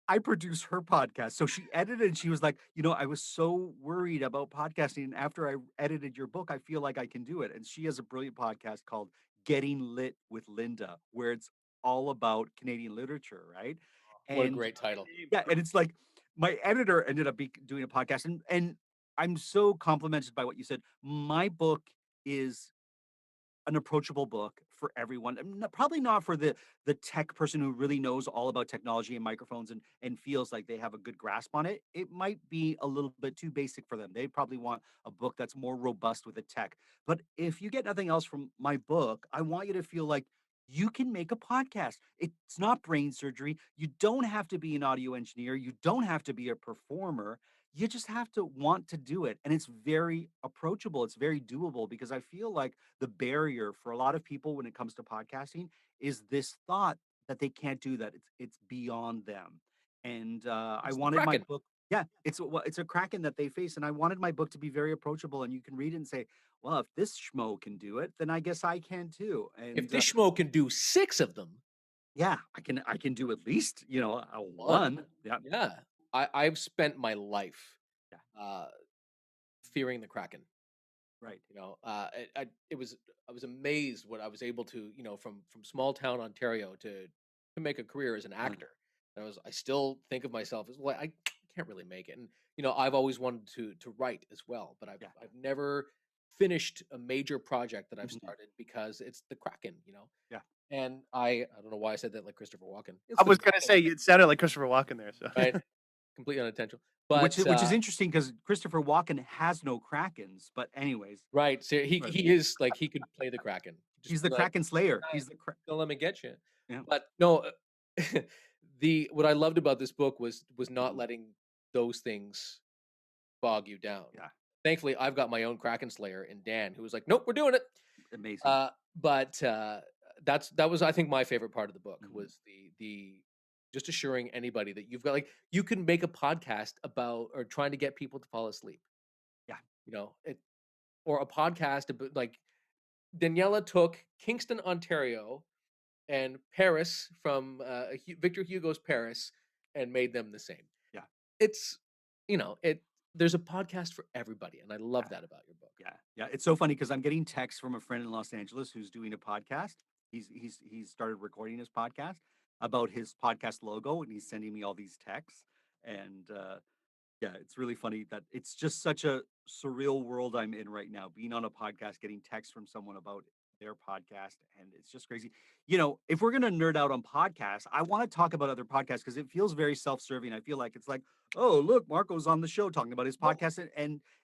I produce her podcast. So she edited, and she was like, I was so worried about podcasting. And after I edited your book, I feel like I can do it. And she has a brilliant podcast called Getting Lit with Linda, where it's all about Canadian literature, right? What a And great title. yeah, and it's like my editor ended up doing a podcast, and I'm so complimented by what you said. My book is an approachable book for everyone. Probably not for the tech person who really knows all about technology and microphones and feels like they have a good grasp on it. It might be a little bit too basic for them. They probably want a book that's more robust with the tech. But if you get nothing else from my book, I want you to feel like you can make a podcast. It's not brain surgery. You don't have to be an audio engineer. You don't have to be a performer. You just have to want to do it. And it's very approachable. It's very doable, because I feel like the barrier for a lot of people when it comes to podcasting is this thought that they can't do that. It's beyond them. And I It's the wanted my Kraken. book. Yeah, it's a Kraken that they face, and I wanted my book to be very approachable, and you can read it and say, well, if this schmo can do it, then I guess I can too. If And this schmo can do 6 of them, yeah, I can do at least a one. one. Yeah, Yeah. I've spent my life yeah, fearing the Kraken. right. I was amazed what I was able to, from small town Ontario to make a career as an actor. I still think of myself as, well, I can't really make it. And I've always wanted to write as well, but Yeah. I've never finished a major project that I've Mhm. started because it's the Kraken. Yeah. And I don't know why I said that like Christopher Walken. It's I the was gonna Kraken, say it sounded like Christopher Walken there. So right? Completely unintentional. Which But is interesting because Christopher Walken has no Krakens. But anyways, right, so he Right. he is like he could play the Kraken. Just he's the like, Kraken Slayer. "Nah, He's the don't let me get you." yeah. But no, the what I loved about this book was not Mhm. letting those things bog you down. Yeah. Thankfully, I've got my own Kraken Slayer in Dan, who was like, "Nope, we're doing it." Amazing. But that was, I think, my favorite part of the book Mhm. was the just assuring anybody that you've got, like, you can make a podcast about or trying to get people to fall asleep. Yeah. It or a podcast about, like, Daniela took Kingston, Ontario, and Paris from Victor Hugo's Paris, and made them the same. Yeah. It's it. There's a podcast for everybody, and I love Yeah. that about your book. Yeah. Yeah. It's so funny because I'm getting texts from a friend in Los Angeles who's doing a podcast. He's started recording his podcast about his podcast logo, and he's sending me all these texts. And yeah, it's really funny that it's just such a surreal world I'm in right now, being on a podcast, getting texts from someone about their podcast, and it's just crazy. If we're gonna nerd out on podcasts, I want to talk about other podcasts because it feels very self-serving. I feel like it's like, oh, look, Marco's on the show talking about his Well, podcast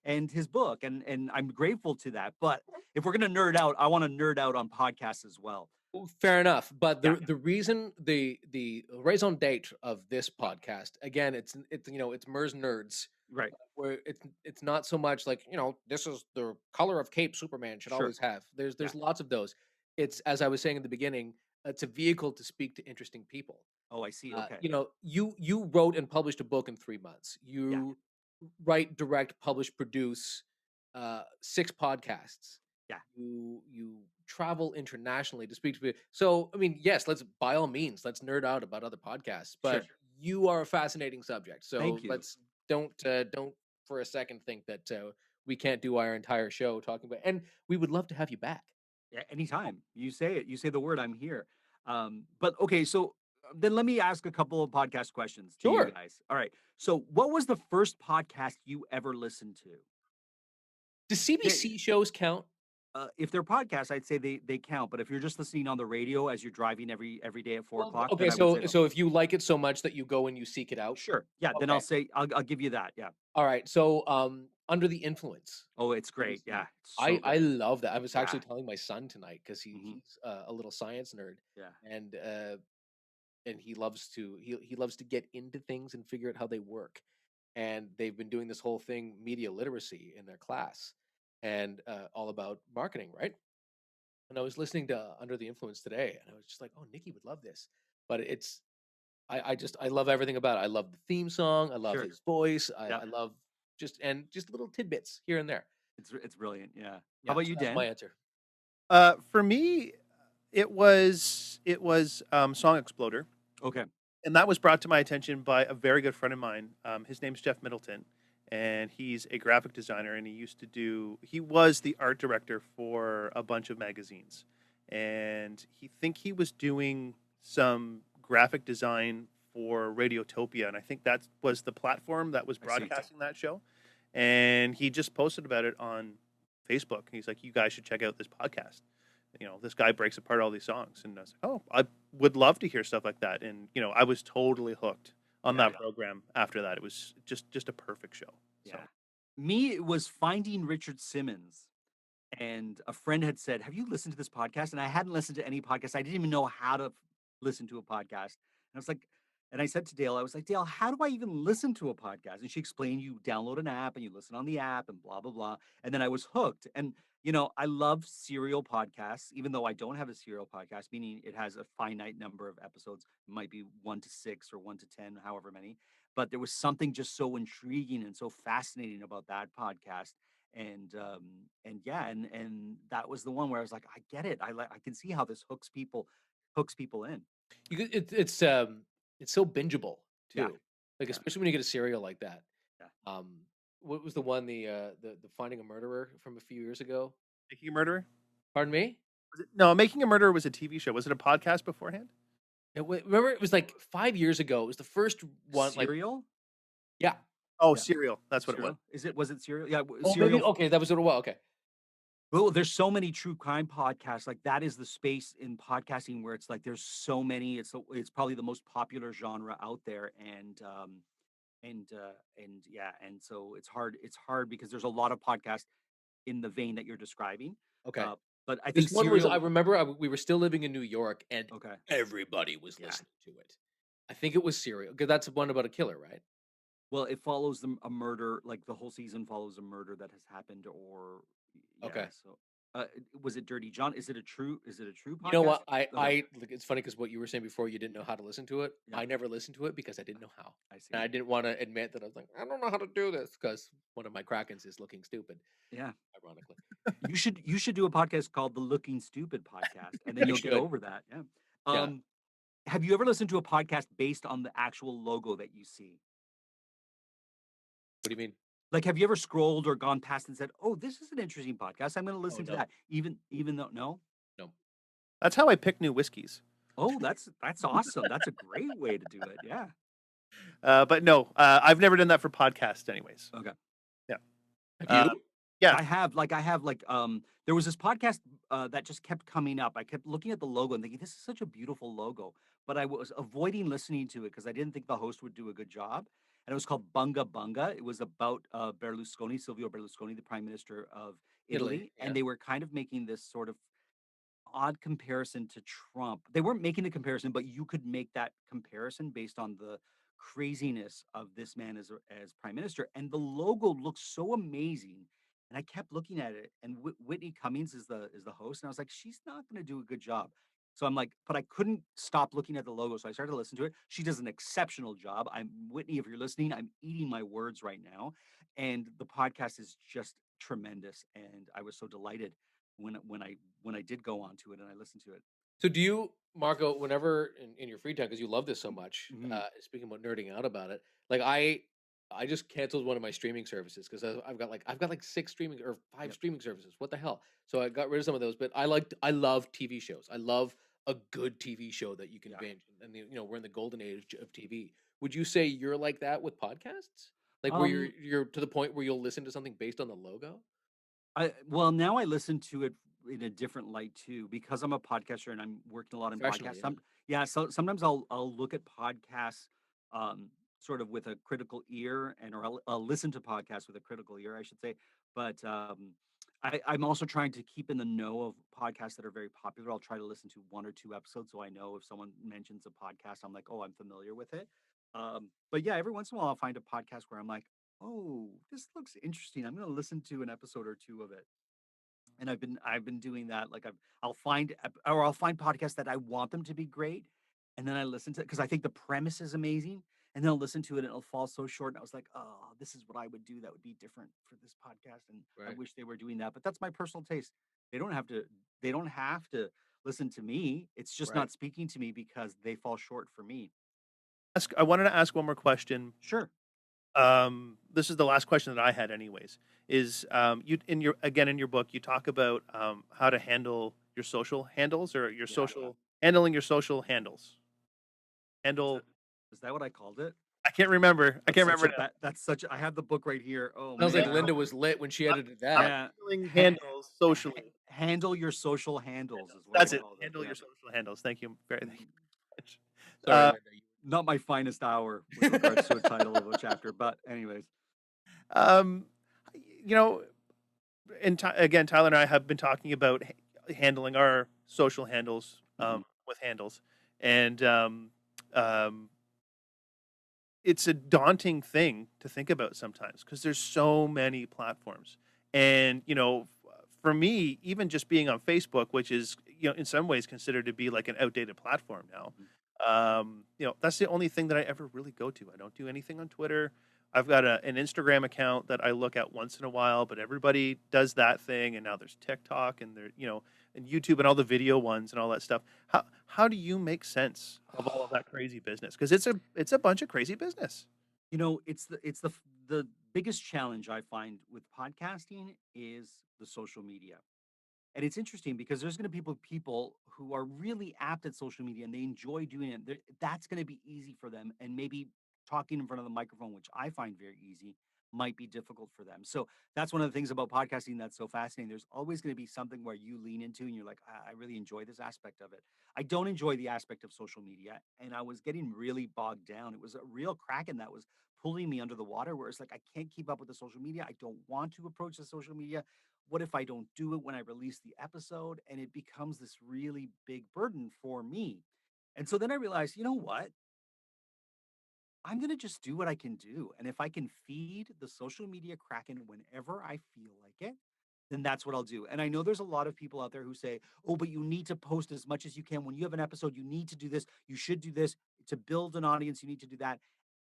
and his book, and I'm grateful to that. But if we're gonna nerd out, I want to nerd out on podcasts as well. Well, fair enough, but Yeah. the reason the raison d'être of this podcast, again, it's Mers Nerds, Right. where it's not so much like, this is the color of cape Superman should Sure. always have. There's lots of those. It's, as I was saying in the beginning, it's a vehicle to speak to interesting people. Oh, I see. Okay. You wrote and published a book in 3 months. Yeah. You write, direct, publish, produce 6 podcasts. Yeah. You travel internationally to speak to people. So, I mean, yes, by all means, let's nerd out about other podcasts. But Sure. you are a fascinating subject. So Thank you. let's don't for a second think that we can't do our entire show talking about. And we would love to have you back. Yeah, anytime you say it, you say the word, I'm here. But okay, so then let me ask a couple of podcast questions to you Sure. guys. All right. So, what was the first podcast you ever listened to? Do CBC shows count? If they're podcasts, I'd say they count. But if you're just listening on the radio as you're driving every day at 4 o'clock, Okay, then I would say no. so if you like it so much that you go and you seek it out, Sure, yeah. Then okay. I'll give you that. Yeah. All right. So Under the Influence. Oh, it's great. is- Yeah, it's so I good. love that. I was actually Yeah. telling my son tonight because Mhm. he's a little science nerd, Yeah. and he loves to he loves to get into things and figure out how they work. And they've been doing this whole thing, media literacy, in their class, and all about marketing, right? And I was listening to Under the Influence today, and I was just like, "Oh, Nikki would love this." But I love everything about it. I love the theme song. I love Sure. his voice. Yeah. I love just little tidbits here and there. It's brilliant. Yeah. How Yeah, about so you, that's Dan? my answer. For me, it was Song Exploder, Okay. and that was brought to my attention by a very good friend of mine. His name's Jeff Middleton, and he's a graphic designer, and he was the art director for a bunch of magazines, and he was doing some graphic design for Radiotopia, and I think that was the platform that was I see. broadcasting that show. And he just posted about it on Facebook. He's like, "You guys should check out this podcast. This guy breaks apart all these songs." And I was like, "Oh, I would love to hear stuff like that." And I was totally hooked on Yeah. that program after that. It was just a perfect show. So Yeah. Me, it was finding Richard Simmons. And a friend had said, "Have you listened to this podcast?" And I hadn't listened to any podcast. I didn't even know how to listen to a podcast. And I was like, and I said to Dale, I was like, "Dale, how do I even listen to a podcast?" And she explained, you download an app and you listen on the app and blah, blah, blah. And then I was hooked. And, I love serial podcasts, even though I don't have a serial podcast, meaning it has a finite number of episodes. It might be 1 to 6 or 1 to 10, however many. But there was something just so intriguing and so fascinating about that podcast. And yeah, and that was the one where I was like, I get it. I can see how this hooks people in. It's so bingeable Yeah. too. Like, Yeah. especially when you get a serial like that. Yeah. What was the one, the Finding a Murderer from a few years ago? Making a Murderer? Pardon me? No, Making a Murderer was a TV show. Was it a podcast beforehand? Remember, it was like 5 years ago. It was the first one. Like, Serial? yeah. Oh, Yeah. Serial. That's what it was. Serial? Was it Serial? Yeah, Oh, Serial. maybe. Okay, that was what it was. Okay. Well, there's so many true crime podcasts. Like that is the space in podcasting where it's like there's so many. It's probably the most popular genre out there, and yeah, and so it's hard. It's hard because there's a lot of podcasts in the vein that you're describing. Okay. But I think This one was. I Serial. remember we were still living in New York, and Okay. everybody was Yeah. listening to it. I think it was Serial, because that's one about a killer, right? Well, it follows a murder. Like the whole season follows a murder that has happened, or yeah. Okay. So, was it Dirty John? Is it a true? Podcast? You know what? Okay. Like, it's funny because what you were saying before, you didn't know how to listen to it. Yeah. I never listened to it because I didn't know how. I see. And I didn't want to admit that I was like, I don't know how to do this, because one of my Krakens is looking stupid, Yeah. ironically. You should do a podcast called the Looking Stupid Podcast, and then I you'll get should. over that. Yeah. Yeah. Have you ever listened to a podcast based on the actual logo that you see? What do you mean? Like, have you ever scrolled or gone past and said, "Oh, this is an interesting podcast. I'm going to listen to no. that," even though no. No. That's how I pick new whiskeys. Oh, that's awesome. That's a great way to do it. Yeah. But no, I've never done that for podcasts, anyways. Okay. Yeah. Have you? Yeah. I have there was this podcast that just kept coming up. I kept looking at the logo and thinking, this is such a beautiful logo, but I was avoiding listening to it because I didn't think the host would do a good job. And it was called Bunga Bunga. It was about Silvio Berlusconi, the Prime Minister of Italy. yeah. And they were kind of making this sort of odd comparison to Trump. They weren't making the comparison, but you could make that comparison based on the craziness of this man as prime minister. And the logo looks so amazing. And I kept looking at it, and Whitney Cummings is the host, and I was like, she's not going to do a good job. So I'm like, but I couldn't stop looking at the logo, so I started to listen to it. She does an exceptional job. Whitney, if you're listening, I'm eating my words right now, and the podcast is just tremendous. And I was so delighted when I did go on to it and I listened to it. So do you, Marco, whenever in your free time, because you love this so much, Mhm. speaking about nerding out about it, like I just canceled one of my streaming services because I've got like 6 streaming or 5 Yep. streaming services. What the hell? So I got rid of some of those, but I love TV shows. I love a good TV show that you can Yeah. binge. And we're in the golden age of TV. Would you say you're like that with podcasts? Like where Um, you're to the point where you'll listen to something based on the logo? Well, now I listen to it in a different light too, because I'm a podcaster and I'm working a lot in Professionally, podcasts. yeah. Yeah, so sometimes I'll look at podcasts sort of with a critical ear, or I'll listen to podcasts with a critical ear, I should say. But I'm also trying to keep in the know of podcasts that are very popular. I'll try to listen to one or two episodes so I know if someone mentions a podcast, I'm like, oh, I'm familiar with it. But yeah, every once in a while I'll find a podcast where I'm like, oh, this looks interesting. I'm going to listen to an episode or two of it. And I've been doing that. Like I'll find podcasts that I want them to be great, and then I listen to it because I think the premise is amazing, and then I'll listen to it and it'll fall so short. And I was like, oh, this is what I would do that would be different for this podcast, and I Right. wish they were doing that. But that's my personal taste. They don't have to. They don't have to listen to me. It's just Right. not speaking to me because they fall short for me. I wanted to ask one more question. Sure. This is the last question that I had, anyways. Is you in your book you talk about how to handle your social handles or your Yeah. social handling your social handles. Is Handle. that is that what I called it? I can't remember. I That's can't such a remember now. bad. That's such. I have the book right here. Oh Sounds like man. Linda was lit when she Uh, edited that. Yeah. Handling Ha- handles socially. handle your social handles is what I That's it. called it. Handle Yeah. your social handles. Thank you very Mhm. much. Sorry, Linda. Not my finest hour with regards to a title of a chapter, but anyways. Um, you know, again, Tyler and I have been talking about handling our social handles Mhm. with handles, and um, it's a daunting thing to think about sometimes because there's so many platforms, and for me, even just being on Facebook, which is in some ways considered to be like an outdated platform now. Mhm. That's the only thing that I ever really go to. I don't do anything on Twitter. I've got an Instagram account that I look at once in a while, but everybody does that thing, and now there's TikTok and and YouTube and all the video ones and all that stuff. How do you make sense of all of that crazy business? Because it's a bunch of crazy business. The biggest challenge I find with podcasting is the social media. And it's interesting because there's going to be people who are really apt at social media and they enjoy doing it. That's going to be easy for them. And maybe talking in front of the microphone, which I find very easy, might be difficult for them. So that's one of the things about podcasting that's so fascinating. There's always going to be something where you lean into and you're like, I really enjoy this aspect of it. I don't enjoy the aspect of social media. And I was getting really bogged down. It was a real Kraken that was pulling me under the water where it's like, I can't keep up with the social media. I don't want to approach the social media. What if I don't do it when I release the episode? And it becomes this really big burden for me. And so then I realized, you know what? I'm going to just do what I can do. And if I can feed the social media Kraken whenever I feel like it, then that's what I'll do. And I know there's a lot of people out there who say, oh, but you need to post as much as you can. When you have an episode, you need to do this. You should do this to build an audience. You need to do that.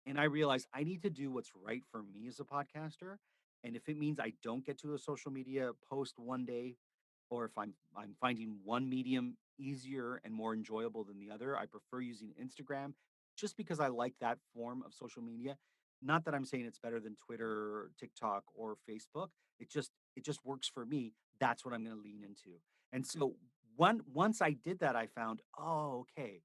And I realized I need to do what's right for me as a podcaster. And if it means I don't get to a social media post one day, or if I'm finding one medium easier and more enjoyable than the other, I prefer using Instagram just because I like that form of social media. Not that I'm saying it's better than Twitter or TikTok or Facebook. It just works for me. That's what I'm going to lean into. And so once I did that, I found, oh, okay,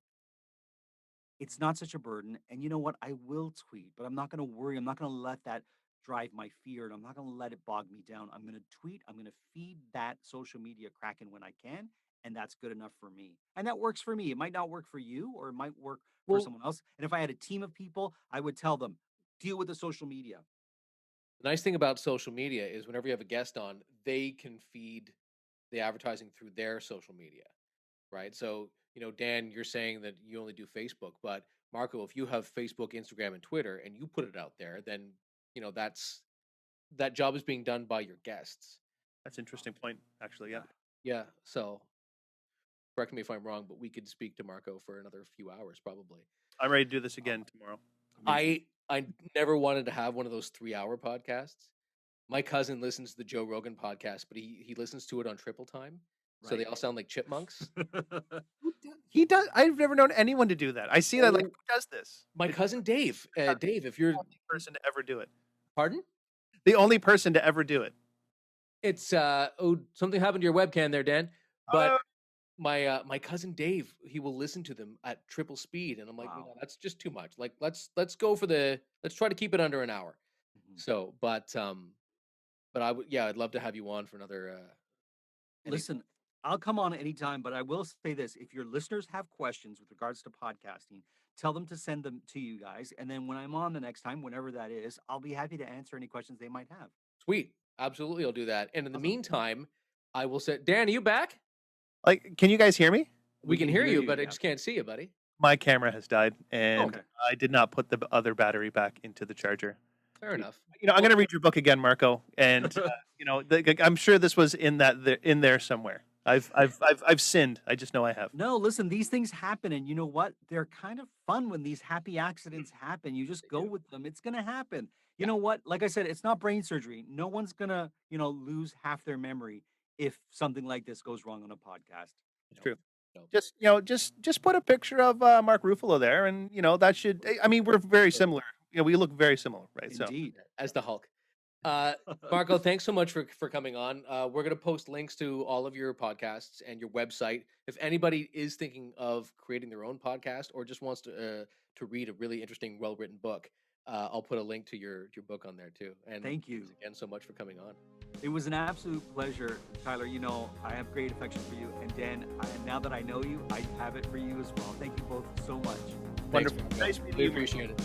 it's not such a burden. And you know what? I will tweet, but I'm not going to worry. I'm not going to let that drive my fear. And I'm not going to let it bog me down. I'm going to tweet. I'm going to feed that social media Kraken when I can. And that's good enough for me. And that works for me. It might not work for you or it might work for Well, someone else. And if I had a team of people, I would tell them, deal with the social media. the nice thing about social media is whenever you have a guest on, they can feed the advertising through their social media, right? So, Dan, you're saying that you only do Facebook, but Marco, if you have Facebook, Instagram, and Twitter, and you put it out there, then that's that job is being done by your guests. That's an interesting point, actually. Yeah, Yeah. So, correct me if I'm wrong, but we could speak to Marco for another few hours, probably. I'm ready to do this again tomorrow. Amazing. I never wanted to have one of those 3 hour podcasts. My cousin listens to the Joe Rogan podcast, but he listens to it on triple time, so they Right. all sound like chipmunks. He does. I've never known anyone to do that. I see that. Like, Oh, who does this? my cousin Dave. Dave, if you're The only person to ever do it. pardon, The only person to ever do it. it's something happened to your webcam there, Dan. But Uh, my cousin Dave, he will listen to them at triple speed, and I'm like, Wow. that's just too much. Like, let's try to keep it under an hour. Mhm. So, but But I'd love to have you on for another. Listen, I'll come on anytime, but I will say this. If your listeners have questions with regards to podcasting, tell them to send them to you guys. And then when I'm on the next time, whenever that is, I'll be happy to answer any questions they might have. Sweet, absolutely, I'll do that. And in the Awesome. meantime, I will say, Dan, are you back? Like, can you guys hear me? We can hear you, but I just can't see you, buddy. My camera has died, and Okay. I did not put the other battery back into the charger. Fair enough. I'm going to read your book again, Marco, and I'm sure this was in there somewhere. I've sinned. I just know I have. No, listen, these things happen, and you know what? They're kind of fun when these happy accidents happen. You just go with them. It's gonna happen. You know what? Like I said, it's not brain surgery. No one's gonna, lose half their memory if something like this goes wrong on a podcast. It's true. No. Just put a picture of Mark Ruffalo there, and that should. I mean, we're very similar. We look very similar, right? Indeed. As the Hulk. Marco, thanks so much for coming on. We're going to post links to all of your podcasts and your website. If anybody is thinking of creating their own podcast or just wants to read a really interesting, well-written book, I'll put a link to your book on there too. And thank you thanks again so much for coming on. It was an absolute pleasure, Tyler. I have great affection for you, and Dan, now that I know you, I have it for you as well. Thank you both so much. Thanks, Wonderful. Marco. Nice meeting We you. appreciate it.